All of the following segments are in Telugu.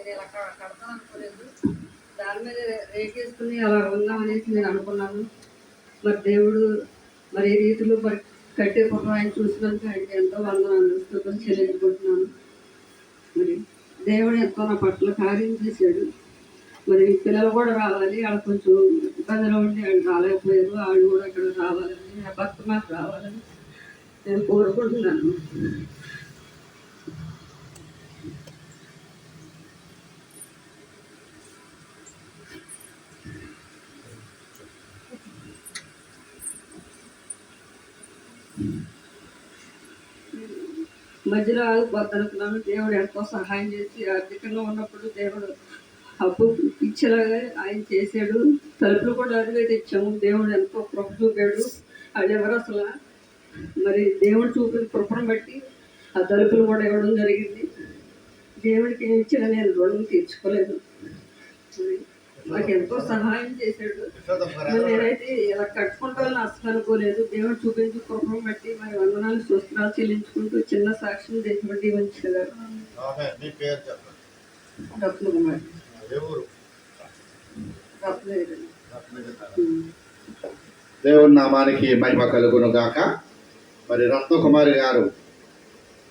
నేను ఇలా కడతాను అనుకోలేదు. దాని మీద రేకేసుకుని అలా ఉందామనేసి నేను అనుకున్నాను. మరి దేవుడు మరి ఈ రీతిలో మరి కట్టే పుట్ట ఆయన చూసినందుకు ఆయనకి ఎంతో వందనాలు చెల్లించుకుంటున్నాను. మరి దేవుడు ఎంతో నా పట్ల కార్యం చేశాడు. మరి పిల్లలు కూడా రావాలి, వాళ్ళ కొంచెం ఇబ్బందిలో ఉండి వాళ్ళు రాలేకపోయారు. వాళ్ళు కూడా ఇక్కడ రావాలని, నా భర్త మాకు రావాలని నేను కోరుకుంటున్నాను. మధ్యలో ఆగిపోతానుకున్నాను. దేవుడు ఎంతో సహాయం చేసి ఆర్థికంగా ఉన్నప్పుడు దేవుడు అప్పు ఇచ్చేలాగా ఆయన చేశాడు. తలుపులు కూడా అడిగే తెచ్చాము. దేవుడు ఎంతో కృప చూపాడు. అది ఎవరు అసలు మరి దేవుడు చూపిన కృపను బట్టి ఆ తలుపులు కూడా ఇవ్వడం జరిగింది. దేవుడికి ఏమి ఇచ్చినా నేను రుణం తీర్చుకోలేదు. నాకు ఎంతో సహాయం చేశాడు. నేనైతే ఇలా కట్టుకుంటానని అసలు అనుకోలేదు. దేవుడు చూపించి కృపను బట్టి మరి వందనాలు సూత్రాలు చెల్లించుకుంటూ చిన్న సాక్ష్యం దేశపడి ఉంచారు. రత్నకుమార్ దేవుని నామానికి మహిమ కలుగును గాక. మరి రత్నకుమారి గారు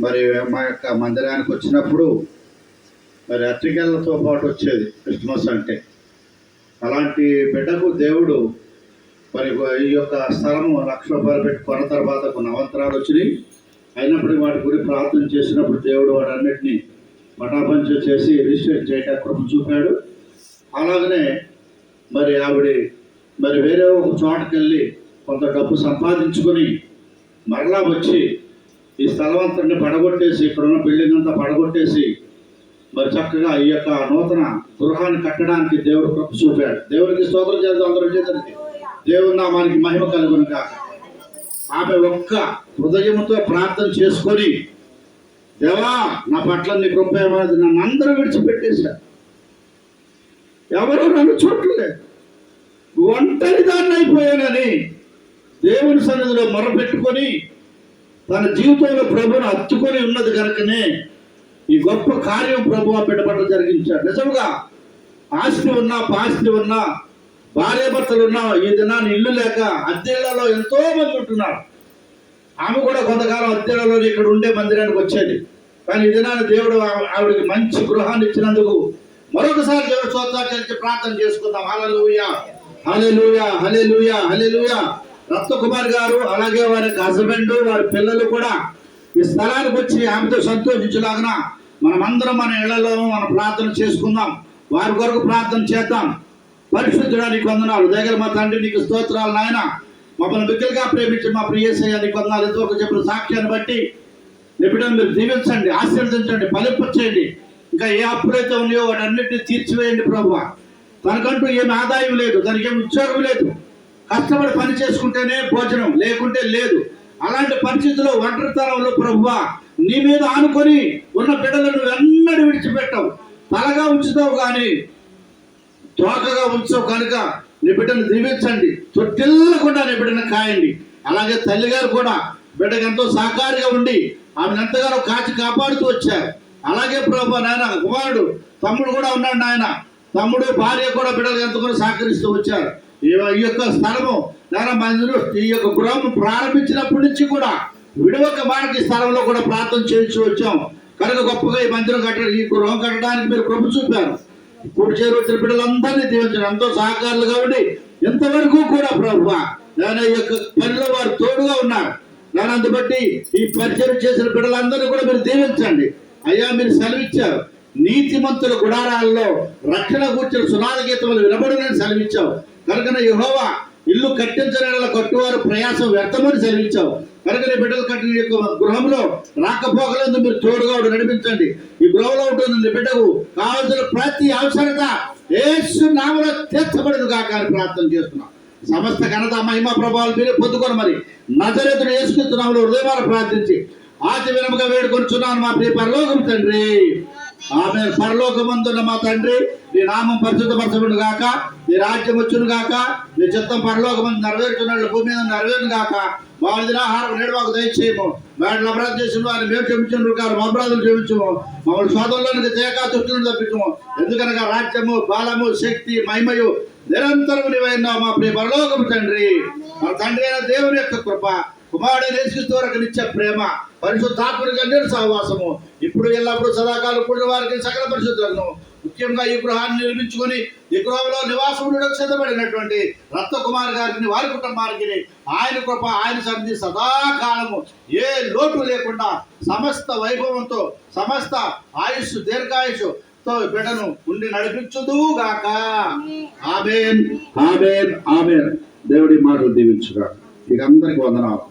మరి మా యొక్క మందిరానికి వచ్చినప్పుడు మరి అట్టికెళ్ళతో పాటు వచ్చేది క్రిస్మస్ అంటే. అలాంటి బిడ్డకు దేవుడు మరి ఈ యొక్క స్థలము ₹1,00,000 పెట్టి కొన్న తర్వాత కొన్ని అవంతరాలు వచ్చినాయి. అయినప్పటికీ వాటి గురించి ప్రార్థన చేసినప్పుడు దేవుడు వాటన్నిటినీ పటాపంచ చేసి రిజిస్టర్ చేయడానికి కృప చూపాడు. అలాగనే మరి ఆవిడ మరి వేరే ఒక చోటకి వెళ్ళి కొంత డబ్బు సంపాదించుకొని మరలా వచ్చి ఈ స్థలవంతుడిని పడగొట్టేసి ఇక్కడున్న బిల్డింగ్ అంతా పడగొట్టేసి మరి చక్కగా ఈ యొక్క నూతన గృహాన్ని కట్టడానికి దేవుడు కృప చూపాడు. దేవుడికి స్తోత్రం చేద్దాం అందరూ చేతండి. దేవుని నామానికి మహిమ కలుగును కాక. ఆమె ఒక్క హృదయంతో ప్రార్థన చేసుకొని, దేవా నా పట్ల నీ కృప ఏమైనా, నన్ను అందరూ విడిచిపెట్టేశారు, ఎవరు నన్ను చూడలేదు, ఒంటరి దాన్ని అయిపోయానని దేవుని సన్నిధిలో మొరపెట్టుకొని తన జీవితంలో ప్రభువును హత్తుకొని ఉన్నది కనుకనే ఈ గొప్ప కార్యం ప్రభువు పెట్టబట్ట జరిగించాడు. నిజంగా ఆస్తి ఉన్నా పాస్తి ఉన్నా భార్యాభర్తలు ఉన్నా ఈ దినాన్ని ఇల్లు లేక అద్దెళ్లలో ఎంతో మంది ఉంటున్నారు. ఆమె కూడా కొంతకాలం అద్దెళ్లలో ఇక్కడ ఉండే మందిరానికి వచ్చేది. కానీ ఈ దినాన్ని దేవుడు ఆవిడకి మంచి గృహాన్ని ఇచ్చినందుకు మరొకసారి దేవుడు స్తోత్రాలు ప్రార్థన చేసుకుందాం. హల్లెలూయా, హల్లెలూయా, హల్లెలూయా, హల్లెలూయా. రత్నకుమార్ గారు అలాగే వారి హస్బెండ్ వారి పిల్లలు కూడా ఈ స్థలానికి వచ్చి ఆమెతో సంతోషించలాగిన మనమందరం మన ఇళ్లలో మన ప్రార్థన చేసుకుందాం. వారి కొరకు ప్రార్థన చేద్దాం. పరిశుద్ధుడా నీకు వందనాలు. దగ్గర మా తండ్రి నీకు స్తోత్రాలు. నాయన మమ్మల్ని మిగిలిగా ప్రేమించి మా ప్రియసయ్య నీకు వందనాలు. ఎంతో చెప్పిన సాక్ష్యాన్ని బట్టి నీ బిడ్డను మీరు దీవించండి, ఆశీర్వదించండి, ఫలింపచేయండి. ఇంకా ఏ అప్పులైతే ఉన్నాయో వాటి అన్నింటినీ తీర్చివేయండి ప్రభువా. తనకంటూ ఏమి ఆదాయం లేదు, తనకి ఏమి ఉద్యోగం లేదు, కష్టపడి పని చేసుకుంటేనే భోజనం, లేకుంటే లేదు. అలాంటి పరిస్థితుల్లో ఒంటరితనంలో ప్రభువా నీ మీద ఆనుకొని ఉన్న బిడ్డలను ఎన్నడూ విడిచిపెట్టవు. తలగా ఉంచుతావు కానీ తోకగా ఉంచవు కనుక నీ బిడ్డను దీవించండి. తొట్టిల్లకుండా నీ బిడ్డను కాయండి. అలాగే తల్లిగారు కూడా బిడ్డకు ఎంతో సహకారిగా ఉండి ఆమెను ఎంతగానో కాచి కాపాడుతూ వచ్చారు. అలాగే ప్రభు నాయన కుమారుడు తమ్ముడు కూడా ఉన్నాడు. నాయన తమ్ముడు భార్య కూడా బిడ్డలకు ఎంతగానో సహకరిస్తూ వచ్చారు. ఈ యొక్క స్థలము మందిరం ఈ యొక్క గృహం ప్రారంభించినప్పటి నుంచి కూడా విడవక మనకి స్థలంలో కూడా ప్రార్థన చేయించి వచ్చాం కనుక గొప్పగా ఈ మందిరం ఈ గృహం కట్టడానికి మీరు కృప చూపారు. ఇప్పుడు చేరువచ్చిన బిడ్డలందరినీ దీవించండి. ఎంతో సహకారులుగా ఉండి ఎంతవరకు కూడా ప్రభు నేను ఈ యొక్క పనిలో వారు తోడుగా ఉన్నారు. నేను అందుబట్టి ఈ పరిచయం చేసిన బిడ్డలందరినీ కూడా మీరు దీవించండి. అయ్యా మీరు సెలవిచ్చారు, నీతిమంతుల గుడారాల్లో రక్షణ కూర్చిన సునాద గీతములు వినబడునని సెలవిచ్చావు. కనుక యెహోవా ఇల్లు కట్టించడం కట్టువారు ప్రయాసం వ్యర్థమని సెలవిచ్చావు. కనుక నీ బిడ్డలు కట్టిన యొక్క గృహంలో రాకపోకలందు మీరు తోడుగా నడిపించండి. ఈ గృహంలో ఉంటుంది నీ బిడ్డకు కావాల్సిన ప్రతి అవసరత యేసు నామములో తీర్చబడదు కాక అని ప్రార్థన చేస్తున్నాం. సమస్త ఘనత మహిమ ప్రభావాలు మీరే పొందుకొని మరి నజరేతుడు యేసుక్రీస్తు నామములో హృదయమార ప్రార్థించి ఆతి వినముగా వేడుకొనుచున్నాను మా ప్రియ పరలోకము తండ్రి. ఆమె పరలోకమందున్న మా తండ్రి నీ నామం పరిశుద్ధపరచబడును గాక, నీ రాజ్యం వచ్చును గాక, నీ చిత్తం పరలోకమందు నెరవేర్చున్నట్లు భూమి మీద నెరవేరును గాక. బాగుంది ఆహారం నేడు మాకు దయచేయము మేడలు అపరాధం చేసిన వారిని మేము క్షమించిన కాదు మా అపరాధులు క్షమించము మమ్మల్ని స్వాతంలోనికి తేకా దుష్టులను తప్పించము ఎందుకనగా రాజ్యము బలము శక్తి మహిమయు నిరంతరం నీవైనావు మా ప్రియ పరలోకము తండ్రి మన తండ్రి అయిన దేవుని యొక్క కృప కుమారుడైన యేసుక్రీస్తు వరకు నిత్య ప్రేమ పరిశుద్ధాత్మక నిండు సహవాసము ఇప్పుడు ఎల్లప్పుడు సదాకాలం కూడిన వారికి సకల పరిశుద్ధులను ముఖ్యంగా ఈ గృహాన్ని నిర్మించుకొని ఈ గృహంలో నివాసం ఉండడానికి సిద్ధపడినటువంటి రత్నకుమార్ గారిని వారి కుటుంబానికి ఆయన కృప ఆయన సన్నిధి సదాకాలము ఏ లోటు లేకుండా సమస్త వైభవంతో సమస్త ఆయుష్ దీర్ఘాయుష్ తో బిడ్డను ఉండి నడిపించుదు గాక ఆమేన్ ఆమేన్ ఆమేన్ దేవుడి మాటలు దీవించుగా ఇక అందరికి వందనాలు.